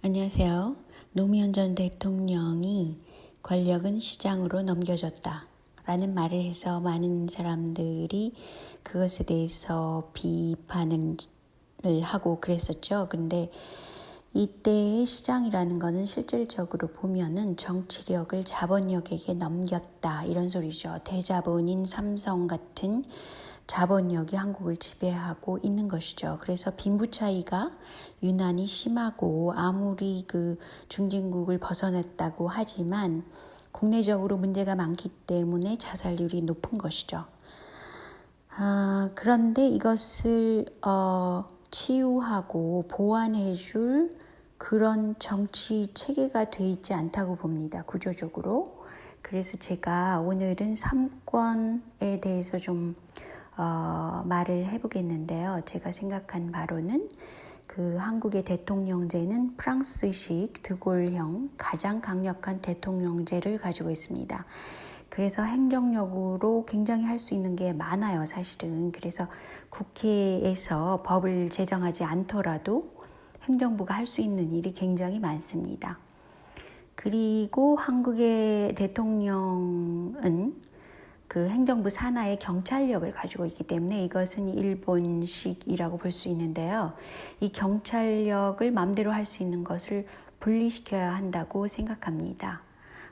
안녕하세요. 노무현 전 대통령이 권력은 시장으로 넘겨졌다 라는 말을 해서 많은 사람들이 그것에 대해서 비판을 하고 그랬었죠. 근데 이때의 시장이라는 거는 실질적으로 보면은 정치력을 자본력에게 넘겼다 이런 소리죠. 대자본인 삼성 같은 자본력이 한국을 지배하고 있는 것이죠. 그래서 빈부 차이가 유난히 심하고 아무리 그 중진국을 벗어났다고 하지만 국내적으로 문제가 많기 때문에 자살률이 높은 것이죠. 그런데 이것을 치유하고 보완해줄 그런 정치 체계가 돼 있지 않다고 봅니다. 구조적으로. 그래서 제가 오늘은 삼권에 대해서 좀 말을 해보겠는데요. 제가 생각한 바로는 그 한국의 대통령제는 프랑스식 드골형 가장 강력한 대통령제를 가지고 있습니다. 그래서 행정력으로 굉장히 할 수 있는 게 많아요, 사실은. 그래서 국회에서 법을 제정하지 않더라도 행정부가 할 수 있는 일이 굉장히 많습니다. 그리고 한국의 대통령은 그 행정부 산하의 경찰력을 가지고 있기 때문에 이것은 일본식이라고 볼 수 있는데요. 이 경찰력을 마음대로 할 수 있는 것을 분리시켜야 한다고 생각합니다.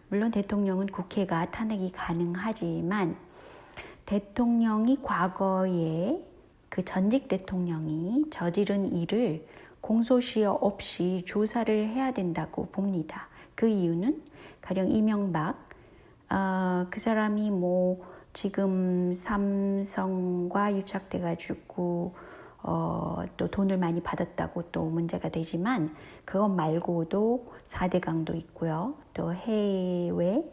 물론 대통령은 국회가 탄핵이 가능하지만 대통령이 과거에 그 전직 대통령이 저지른 일을 공소시효 없이 조사를 해야 된다고 봅니다. 그 이유는 가령 이명박 그 사람이 지금 삼성과 유착돼가지고 또 돈을 많이 받았다고 또 문제가 되지만 그것 말고도 4대 강도 있고요. 또 해외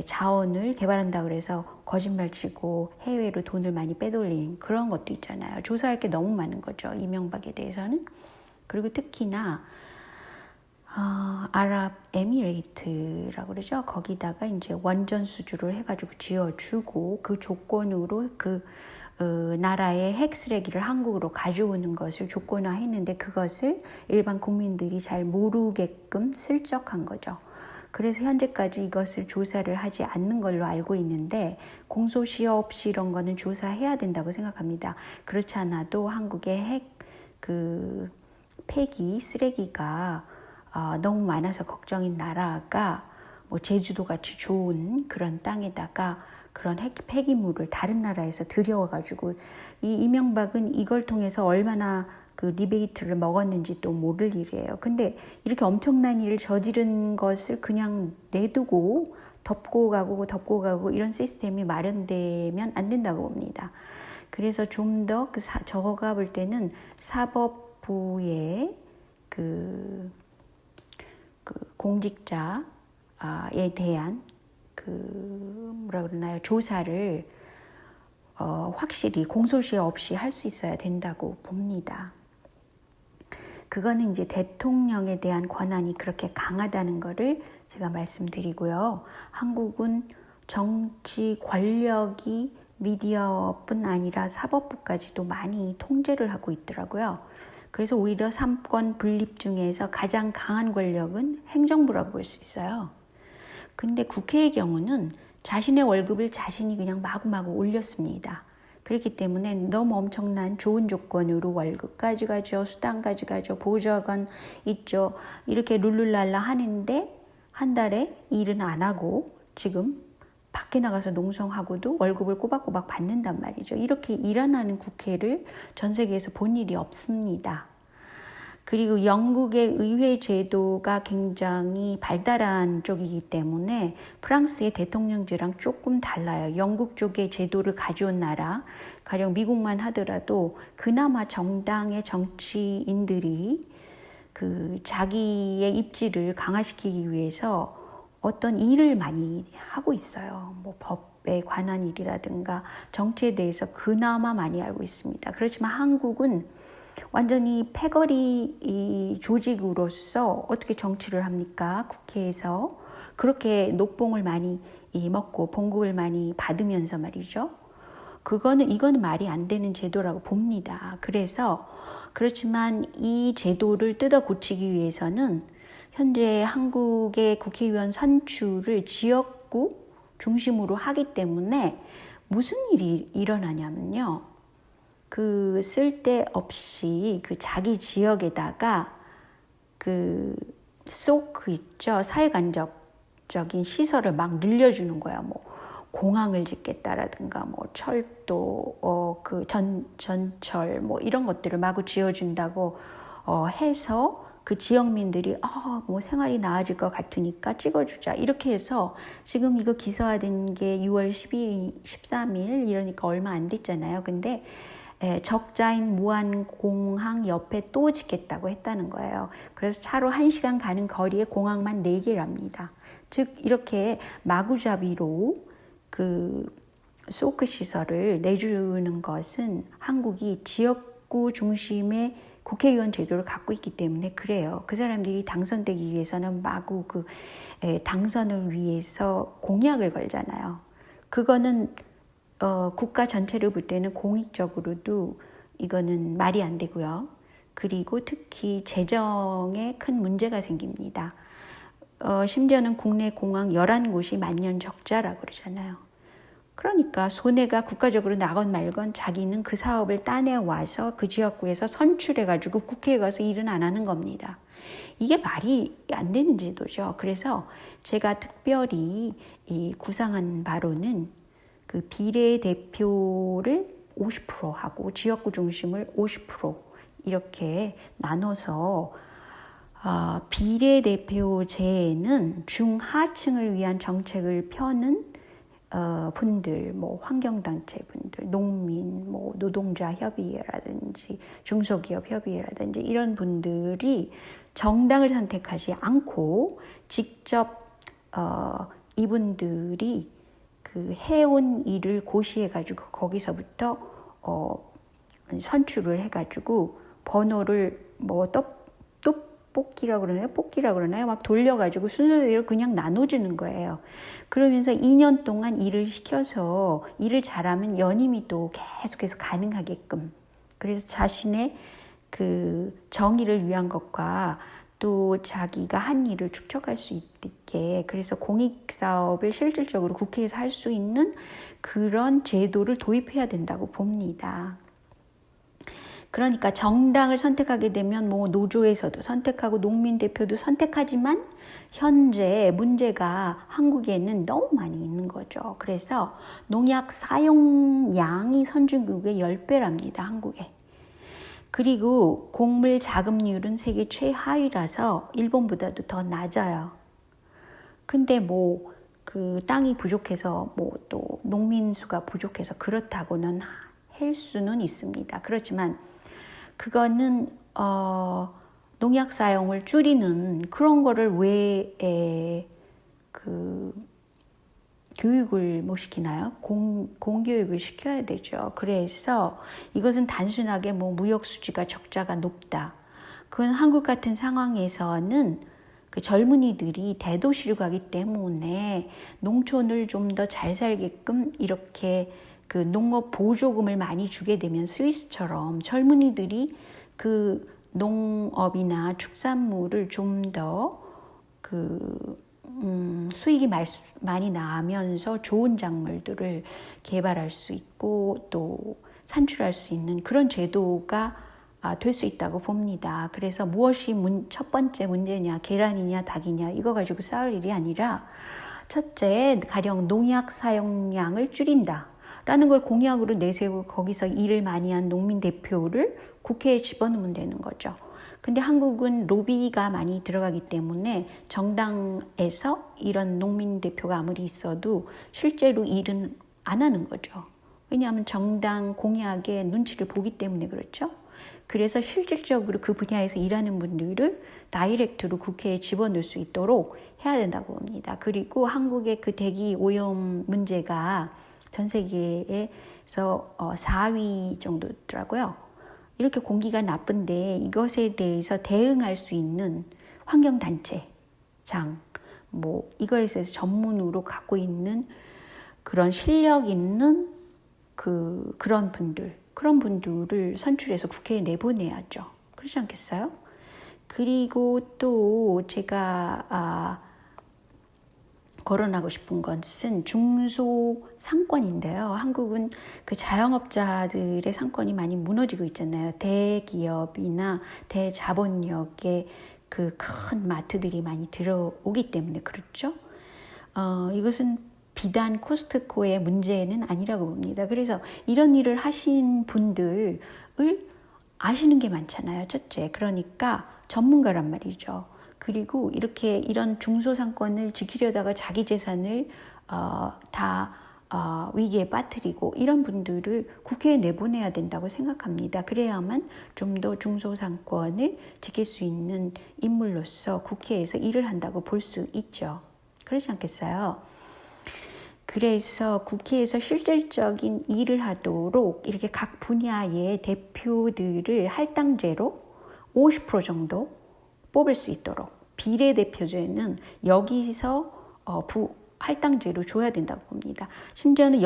자원을 개발한다고 그래서 거짓말치고 해외로 돈을 많이 빼돌린 그런 것도 있잖아요. 조사할 게 너무 많은 거죠. 이명박에 대해서는. 그리고 특히나 아랍에미레이트라고 그러죠. 거기다가 이제 원전 수주를 해가지고 지어주고 그 조건으로 그 나라의 핵 쓰레기를 한국으로 가져오는 것을 조건화했는데 그것을 일반 국민들이 잘 모르게끔 슬쩍한 거죠. 그래서 현재까지 이것을 조사를 하지 않는 걸로 알고 있는데 공소시효 없이 이런 거는 조사해야 된다고 생각합니다. 그렇지 않아도 한국의 핵 폐기 쓰레기가 너무 많아서 걱정인 나라가 제주도 같이 좋은 그런 땅에다가 그런 폐기물을 다른 나라에서 들여와가지고 이 이명박은 이걸 통해서 얼마나 그 리베이트를 먹었는지 또 모를 일이에요. 근데 이렇게 엄청난 일을 저지른 것을 그냥 내두고 덮고 가고 이런 시스템이 마련되면 안 된다고 봅니다. 그래서 좀 더 저가 볼 때는 사법부의 그 공직자에 대한 조사를 확실히 공소시효 없이 할 수 있어야 된다고 봅니다. 그거는 이제 대통령에 대한 권한이 그렇게 강하다는 거를 제가 말씀드리고요. 한국은 정치 권력이 미디어뿐 아니라 사법부까지도 많이 통제를 하고 있더라고요. 그래서 오히려 삼권 분립 중에서 가장 강한 권력은 행정부라고 볼 수 있어요. 근데 국회의 경우는 자신의 월급을 자신이 그냥 마구마구 올렸습니다. 그렇기 때문에 너무 엄청난 좋은 조건으로 월급까지 가죠, 수당까지 가죠, 보좌관 있죠. 이렇게 룰루랄라 하는데 한 달에 일은 안 하고 지금 밖에 나가서 농성하고도 월급을 꼬박꼬박 받는단 말이죠. 이렇게 일어나는 국회를 전 세계에서 본 일이 없습니다. 그리고 영국의 의회 제도가 굉장히 발달한 쪽이기 때문에 프랑스의 대통령제랑 조금 달라요. 영국 쪽의 제도를 가져온 나라, 가령 미국만 하더라도 그나마 정당의 정치인들이 자기의 입지를 강화시키기 위해서 어떤 일을 많이 하고 있어요. 법에 관한 일이라든가 정치에 대해서 그나마 많이 알고 있습니다. 그렇지만 한국은 완전히 패거리 조직으로서 어떻게 정치를 합니까? 국회에서 그렇게 녹봉을 많이 먹고 봉급을 많이 받으면서 말이죠. 이거는 말이 안 되는 제도라고 봅니다. 그렇지만 이 제도를 뜯어 고치기 위해서는 현재 한국의 국회의원 선출을 지역구 중심으로 하기 때문에 무슨 일이 일어나냐면요. 그 쓸데없이 그 자기 지역에다가 그 있죠. 사회간접적인 시설을 막 늘려주는 거야. 뭐 공항을 짓겠다라든가 뭐 철도 전철 뭐 이런 것들을 마구 지어준다고 해서 그 지역민들이 뭐 생활이 나아질 것 같으니까 찍어주자 이렇게 해서 지금 이거 기사화된 게 6월 13일 이러니까 얼마 안 됐잖아요. 근데 적자인 무안공항 옆에 또 짓겠다고 했다는 거예요. 그래서 차로 1시간 가는 거리에 공항만 4개랍니다. 즉 이렇게 마구잡이로 그 소크 시설을 내주는 것은 한국이 지역구 중심의 국회의원 제도를 갖고 있기 때문에 그래요. 그 사람들이 당선되기 위해서는 마구 당선을 위해서 공약을 걸잖아요. 그거는 국가 전체를 볼 때는 공익적으로도 이거는 말이 안 되고요. 그리고 특히 재정에 큰 문제가 생깁니다. 심지어는 국내 공항 11곳이 만년 적자라고 그러잖아요. 그러니까 손해가 국가적으로 나건 말건 자기는 그 사업을 따내와서 그 지역구에서 선출해가지고 국회에 가서 일은 안 하는 겁니다. 이게 말이 안 되는 제도죠. 그래서 제가 특별히 구상한 바로는 그 비례대표를 50% 하고 지역구 중심을 50% 이렇게 나눠서 비례대표제는 중하층을 위한 정책을 펴는 분들, 뭐 환경단체 분들, 농민, 뭐 노동자 협의회라든지 중소기업 협의회라든지 이런 분들이 정당을 선택하지 않고 직접 이분들이 그 해온 일을 고시해가지고 거기서부터 선출을 해가지고 번호를 뭐 뽑기라고 그러나요? 막 돌려가지고 순서대로 그냥 나눠주는 거예요. 그러면서 2년 동안 일을 시켜서 일을 잘하면 연임이 또 계속해서 가능하게끔. 그래서 자신의 그 정의를 위한 것과 또 자기가 한 일을 축적할 수 있게 그래서 공익사업을 실질적으로 국회에서 할 수 있는 그런 제도를 도입해야 된다고 봅니다. 그러니까 정당을 선택하게 되면 뭐 노조에서도 선택하고 농민 대표도 선택하지만 현재 문제가 한국에는 너무 많이 있는 거죠. 그래서 농약 사용량이 선진국의 10배랍니다. 한국에. 그리고 곡물 자급률은 세계 최하위라서 일본보다도 더 낮아요. 근데 뭐 그 땅이 부족해서 뭐 또 농민 수가 부족해서 그렇다고는 할 수는 있습니다. 그렇지만 그거는 농약 사용을 줄이는 그런 거를 왜 교육을 못 시키나요? 공교육을 시켜야 되죠. 그래서 이것은 단순하게 뭐 무역 수지가 적자가 높다. 그건 한국 같은 상황에서는 그 젊은이들이 대도시로 가기 때문에 농촌을 좀 더 잘 살게끔 이렇게 그 농업 보조금을 많이 주게 되면 스위스처럼 젊은이들이 그 농업이나 축산물을 좀 더 수익이 많이 나면서 좋은 작물들을 개발할 수 있고 또 산출할 수 있는 그런 제도가 될 수 있다고 봅니다. 그래서 무엇이 첫 번째 문제냐, 계란이냐, 닭이냐 이거 가지고 싸울 일이 아니라 첫째, 가령 농약 사용량을 줄인다. 라는 걸 공약으로 내세우고 거기서 일을 많이 한 농민 대표를 국회에 집어넣으면 되는 거죠. 근데 한국은 로비가 많이 들어가기 때문에 정당에서 이런 농민 대표가 아무리 있어도 실제로 일은 안 하는 거죠. 왜냐하면 정당 공약의 눈치를 보기 때문에 그렇죠. 그래서 실질적으로 그 분야에서 일하는 분들을 다이렉트로 국회에 집어넣을 수 있도록 해야 된다고 봅니다. 그리고 한국의 그 대기 오염 문제가 전 세계에서 4위 정도더라고요. 이렇게 공기가 나쁜데 이것에 대해서 대응할 수 있는 환경단체장, 뭐 이거에 대해서 전문으로 갖고 있는 그런 실력 있는 그런 분들을 선출해서 국회에 내보내야죠. 그렇지 않겠어요? 그리고 또 제가 거론하고 싶은 것은 중소상권인데요. 한국은 그 자영업자들의 상권이 많이 무너지고 있잖아요. 대기업이나 대자본력의 그 큰 마트들이 많이 들어오기 때문에 그렇죠. 이것은 비단 코스트코의 문제는 아니라고 봅니다. 그래서 이런 일을 하신 분들을 아시는 게 많잖아요. 첫째, 그러니까 전문가란 말이죠. 그리고 이런 중소상권을 지키려다가 자기 재산을 다 위기에 빠뜨리고 이런 분들을 국회에 내보내야 된다고 생각합니다. 그래야만 좀 더 중소상권을 지킬 수 있는 인물로서 국회에서 일을 한다고 볼 수 있죠. 그렇지 않겠어요? 그래서 국회에서 실질적인 일을 하도록 이렇게 각 분야의 대표들을 할당제로 50% 정도 뽑을 수 있도록 비례대표제는 여기서 할당제로 줘야 된다고 봅니다. 심지어는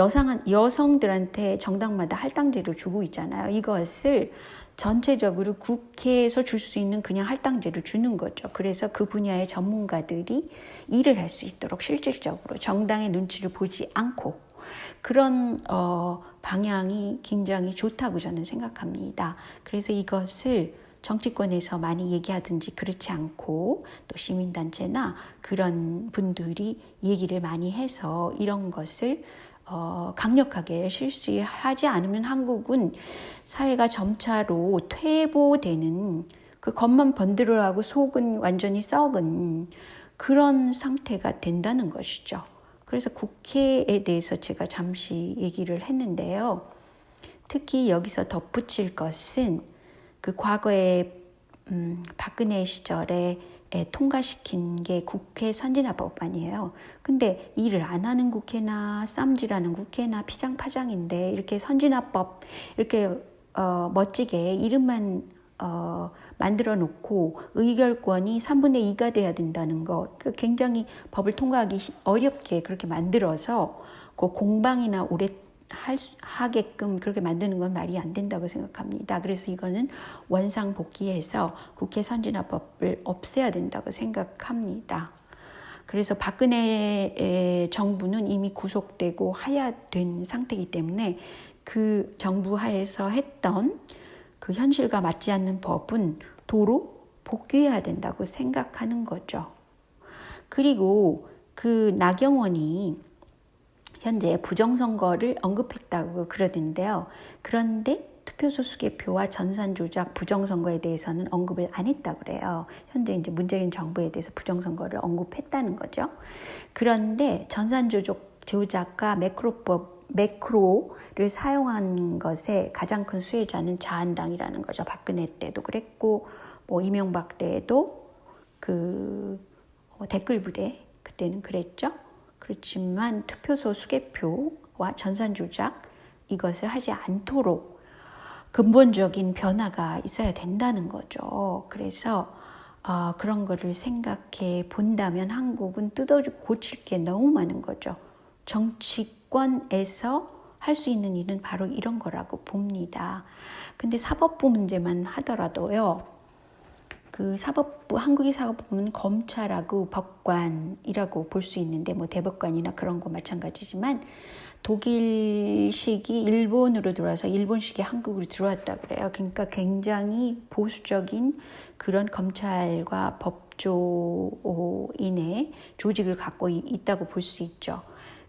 여성들한테 정당마다 할당제를 주고 있잖아요. 이것을 전체적으로 국회에서 줄 수 있는 그냥 할당제를 주는 거죠. 그래서 그 분야의 전문가들이 일을 할 수 있도록 실질적으로 정당의 눈치를 보지 않고 그런 방향이 굉장히 좋다고 저는 생각합니다. 그래서 이것을 정치권에서 많이 얘기하든지 그렇지 않고 또 시민단체나 그런 분들이 얘기를 많이 해서 이런 것을 강력하게 실시하지 않으면 한국은 사회가 점차로 퇴보되는 그 겉만 번드러하고 속은 완전히 썩은 그런 상태가 된다는 것이죠. 그래서 국회에 대해서 제가 잠시 얘기를 했는데요. 특히 여기서 덧붙일 것은 그 과거에 박근혜 시절에 통과시킨 게 국회 선진화법안이에요. 근데 일을 안 하는 국회나 쌈질하는 국회나 피장파장인데 이렇게 선진화법 이렇게 멋지게 이름만 만들어 놓고 의결권이 3분의 2가 돼야 된다는 거 굉장히 법을 통과하기 어렵게 그렇게 만들어서 그 공방이나 오래 하게끔 그렇게 만드는 건 말이 안 된다고 생각합니다. 그래서 이거는 원상복귀해서 국회 선진화법을 없애야 된다고 생각합니다. 그래서 박근혜 정부는 이미 구속되고 하야된 상태이기 때문에 그 정부 하에서 했던 그 현실과 맞지 않는 법은 도로 복귀해야 된다고 생각하는 거죠. 그리고 그 나경원이 현재 부정선거를 언급했다고 그러던데요. 그런데 투표소 수개표와 전산 조작 부정선거에 대해서는 언급을 안 했다고 그래요. 현재 이제 문재인 정부에 대해서 부정선거를 언급했다는 거죠. 그런데 전산 조작과 매크로를 사용한 것에 가장 큰 수혜자는 자한당이라는 거죠. 박근혜 때도 그랬고 이명박 때도 그 댓글 부대 그때는 그랬죠. 그렇지만 투표소 수개표와 전산 조작 이것을 하지 않도록 근본적인 변화가 있어야 된다는 거죠. 그래서 그런 거를 생각해 본다면 한국은 뜯어 고칠 게 너무 많은 거죠. 정치권에서 할 수 있는 일은 바로 이런 거라고 봅니다. 근데 사법부 문제만 하더라도요. 그 한국의 사법부는 검찰하고 법관이라고 볼 수 있는데 대법관이나 그런 거 마찬가지지만 독일식이 일본으로 들어와서 일본식이 한국으로 들어왔다 그래요. 그러니까 굉장히 보수적인 그런 검찰과 법조인의 조직을 갖고 있다고 볼 수 있죠.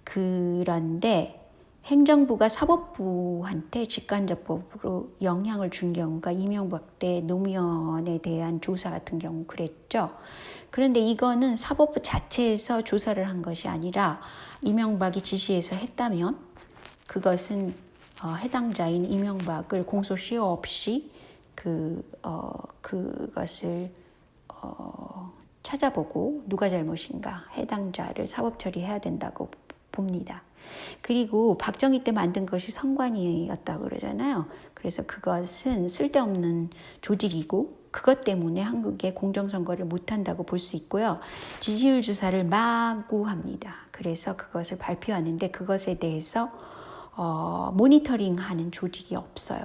그런데 행정부가 사법부한테 직간접법으로 영향을 준 경우가 이명박 때 노무현에 대한 조사 같은 경우 그랬죠. 그런데 이거는 사법부 자체에서 조사를 한 것이 아니라 이명박이 지시해서 했다면 그것은 해당자인 이명박을 공소시효 없이 그것을 찾아보고 누가 잘못인가 해당자를 사법 처리해야 된다고 봅니다. 그리고 박정희 때 만든 것이 선관위였다고 그러잖아요. 그래서 그것은 쓸데없는 조직이고 그것 때문에 한국의 공정선거를 못한다고 볼 수 있고요. 지지율 조사를 마구 합니다. 그래서 그것을 발표하는데 그것에 대해서 모니터링하는 조직이 없어요.